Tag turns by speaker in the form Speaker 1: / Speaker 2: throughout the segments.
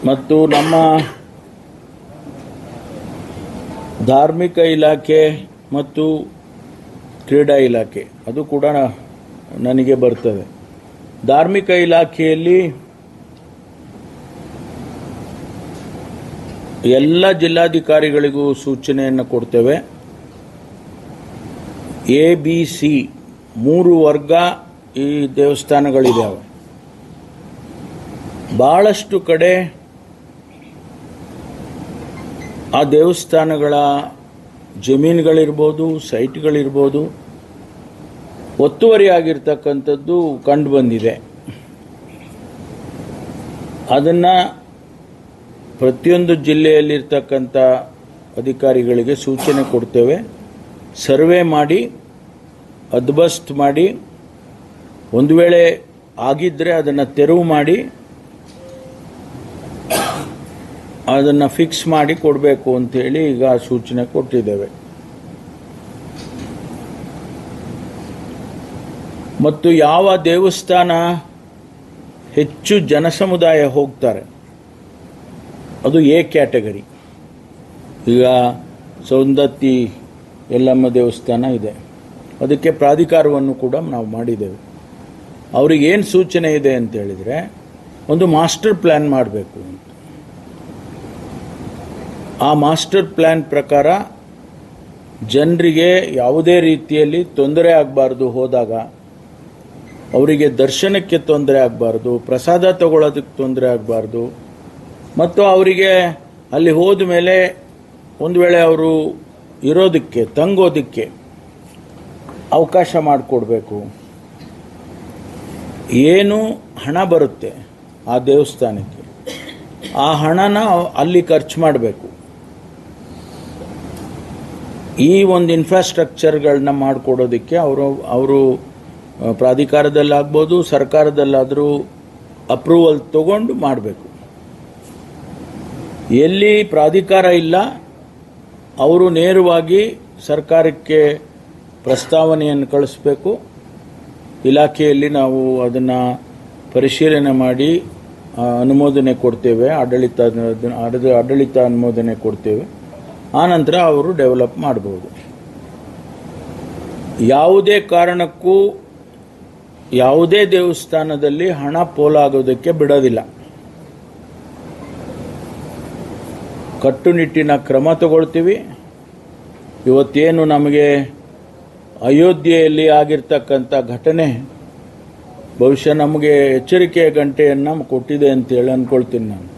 Speaker 1: ಮತ್ತು ನಮ್ಮ ಧಾರ್ಮಿಕ ಇಲಾಖೆ ಮತ್ತು ಕ್ರೀಡಾ ಇಲಾಖೆ ಅದು ಕೂಡ ನನಗೆ ಬರ್ತದೆ. ಧಾರ್ಮಿಕ ಇಲಾಖೆಯಲ್ಲಿ ಎಲ್ಲ ಜಿಲ್ಲಾಧಿಕಾರಿಗಳಿಗೂ ಸೂಚನೆಯನ್ನು ಕೊಡ್ತೇವೆ. ABC 3 ವರ್ಗ ಈ ದೇವಸ್ಥಾನಗಳಿದ್ದಾವೆ. ಬಹಳಷ್ಟು ಕಡೆ ಆ ದೇವಸ್ಥಾನಗಳ ಜಮೀನುಗಳಿರ್ಬೋದು, ಸೈಟ್ಗಳಿರ್ಬೋದು, ಒತ್ತುವರಿಯಾಗಿರ್ತಕ್ಕಂಥದ್ದು ಕಂಡು ಬಂದಿದೆ. ಅದನ್ನು ಪ್ರತಿಯೊಂದು ಜಿಲ್ಲೆಯಲ್ಲಿರ್ತಕ್ಕಂಥ ಅಧಿಕಾರಿಗಳಿಗೆ ಸೂಚನೆ ಕೊಡ್ತೇವೆ. ಸರ್ವೆ ಮಾಡಿ, ಹದ್ಬಸ್ತ್ ಮಾಡಿ, ಒಂದು ವೇಳೆ ಆಗಿದ್ದರೆ ಅದನ್ನು ತೆರವು ಮಾಡಿ ಅದನ್ನು ಫಿಕ್ಸ್ ಮಾಡಿ ಕೊಡಬೇಕು ಅಂತೇಳಿ ಈಗ ಸೂಚನೆ ಕೊಟ್ಟಿದ್ದೇವೆ. ಮತ್ತು ಯಾವ ದೇವಸ್ಥಾನ ಹೆಚ್ಚು ಜನಸಮುದಾಯ ಹೋಗ್ತಾರೆ ಅದು A ಕ್ಯಾಟಗರಿ. ಈಗ ಸೌಂದತ್ತಿ ಯಲ್ಲಮ್ಮ ದೇವಸ್ಥಾನ ಇದೆ, ಅದಕ್ಕೆ ಪ್ರಾಧಿಕಾರವನ್ನು ಕೂಡ ನಾವು ಮಾಡಿದ್ದೇವೆ. ಅವ್ರಿಗೆ ಏನು ಸೂಚನೆ ಇದೆ ಅಂತ ಹೇಳಿದರೆ, ಒಂದು ಮಾಸ್ಟರ್ ಪ್ಲ್ಯಾನ್ ಮಾಡಬೇಕು ಅಂತ. ಆ ಮಾಸ್ಟರ್ ಪ್ಲ್ಯಾನ್ ಪ್ರಕಾರ ಜನರಿಗೆ ಯಾವುದೇ ರೀತಿಯಲ್ಲಿ ತೊಂದರೆ ಆಗಬಾರ್ದು, ಹೋದಾಗ ಅವರಿಗೆ ದರ್ಶನಕ್ಕೆ ತೊಂದರೆ ಆಗಬಾರ್ದು, ಪ್ರಸಾದ ತಗೊಳ್ಳೋದಕ್ಕೆ ತೊಂದರೆ ಆಗಬಾರ್ದು, ಮತ್ತು ಅವರಿಗೆ ಅಲ್ಲಿ ಹೋದ ಮೇಲೆ ಒಂದು ವೇಳೆ ಅವರು ಇರೋದಕ್ಕೆ, ತಂಗೋದಕ್ಕೆ ಅವಕಾಶ ಮಾಡಿಕೊಡ್ಬೇಕು. ಏನು ಹಣ ಬರುತ್ತೆ ಆ ದೇವಸ್ಥಾನಕ್ಕೆ, ಆ ಹಣನ ಅಲ್ಲಿ ಖರ್ಚು ಮಾಡಬೇಕು. ಈ ಒಂದು ಇನ್ಫ್ರಾಸ್ಟ್ರಕ್ಚರ್ಗಳನ್ನ ಮಾಡಿಕೊಡೋದಕ್ಕೆ ಅವರು ಪ್ರಾಧಿಕಾರದಲ್ಲಾಗ್ಬೋದು, ಸರ್ಕಾರದಲ್ಲಾದರೂ ಅಪ್ರೂವಲ್ ತಗೊಂಡು ಮಾಡಬೇಕು. ಎಲ್ಲಿ ಪ್ರಾಧಿಕಾರ ಇಲ್ಲ ಅವರು ನೇರವಾಗಿ ಸರ್ಕಾರಕ್ಕೆ ಪ್ರಸ್ತಾವನೆಯನ್ನು ಕಳಿಸಬೇಕು. ಇಲಾಖೆಯಲ್ಲಿ ನಾವು ಅದನ್ನು ಪರಿಶೀಲನೆ ಮಾಡಿ ಅನುಮೋದನೆ ಕೊಡ್ತೇವೆ, ಆಡಳಿತ ಅನುಮೋದನೆ ಕೊಡ್ತೇವೆ. ಆನಂತರ ಅವರು ಡೆವಲಪ್ ಮಾಡಬಹುದು. ಯಾವುದೇ ಕಾರಣಕ್ಕೂ ಯಾವುದೇ ದೇವಸ್ಥಾನದಲ್ಲಿ ಹಣ ಪೋಲಾಗೋದಕ್ಕೆ ಬಿಡೋದಿಲ್ಲ. ಕಟ್ಟುನಿಟ್ಟಿನ ಕ್ರಮ ತಗೊಳ್ತೀವಿ. ಇವತ್ತೇನು ನಮಗೆ ಅಯೋಧ್ಯೆಯಲ್ಲಿ ಆಗಿರ್ತಕ್ಕಂಥ ಘಟನೆ ಬಹುಶಃ ನಮಗೆ ಎಚ್ಚರಿಕೆಯ ಗಂಟೆಯನ್ನು ಕೊಟ್ಟಿದೆ ಅಂತೇಳಿ ಅಂದ್ಕೊಳ್ತೀನಿ ನಾನು.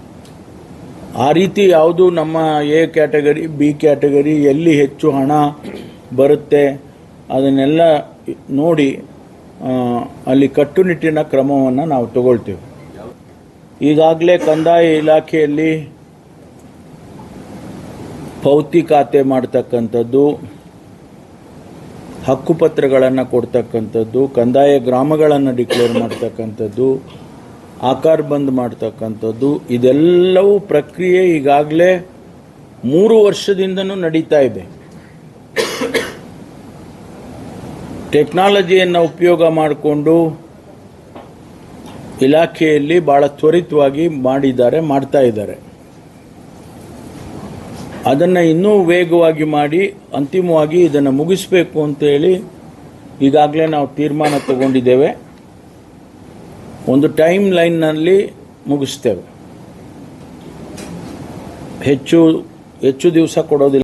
Speaker 1: ಆ ರೀತಿ ಯಾವುದು ನಮ್ಮ A ಕ್ಯಾಟಗರಿ, B ಕ್ಯಾಟಗರಿ ಎಲ್ಲಿ ಹೆಚ್ಚು ಹಣ ಬರುತ್ತೆ ಅದನ್ನೆಲ್ಲ ನೋಡಿ ಅಲ್ಲಿ ಕಟ್ಟುನಿಟ್ಟಿನ ಕ್ರಮವನ್ನು ನಾವು ತಗೊಳ್ತೇವೆ. ಈಗಾಗಲೇ ಕಂದಾಯ ಇಲಾಖೆಯಲ್ಲಿ ಪೌತಿ ಖಾತೆ ಮಾಡ್ತಕ್ಕಂಥದ್ದು, ಹಕ್ಕುಪತ್ರಗಳನ್ನು ಕೊಡ್ತಕ್ಕಂಥದ್ದು, ಕಂದಾಯ ಗ್ರಾಮಗಳನ್ನು ಡಿಕ್ಲೇರ್ ಮಾಡ್ತಕ್ಕಂಥದ್ದು, ಆಕಾರ ಬಂದ್ ಮಾಡ್ತಕ್ಕಂಥದ್ದು, ಇದೆಲ್ಲವೂ ಪ್ರಕ್ರಿಯೆ ಈಗಾಗಲೇ 3 ವರ್ಷದಿಂದನೂ ನಡೀತಾ ಇದೆ. ಟೆಕ್ನಾಲಜಿಯನ್ನು ಉಪಯೋಗ ಮಾಡಿಕೊಂಡು ಇಲಾಖೆಯಲ್ಲಿ ಭಾಳ ತ್ವರಿತವಾಗಿ ಮಾಡ್ತಾ ಇದ್ದಾರೆ. ಅದನ್ನು ಇನ್ನೂ ವೇಗವಾಗಿ ಮಾಡಿ ಅಂತಿಮವಾಗಿ ಇದನ್ನು ಮುಗಿಸಬೇಕು ಅಂತೇಳಿ ಈಗಾಗಲೇ ನಾವು ತೀರ್ಮಾನ ತಗೊಂಡಿದ್ದೇವೆ. ಒಂದು ಟೈಮ್ ಲೈನ್ನಲ್ಲಿ ಮುಗಿಸ್ತೇವೆ. ಹೆಚ್ಚು ದಿವಸ ಕೊಡೋದಿಲ್ಲ.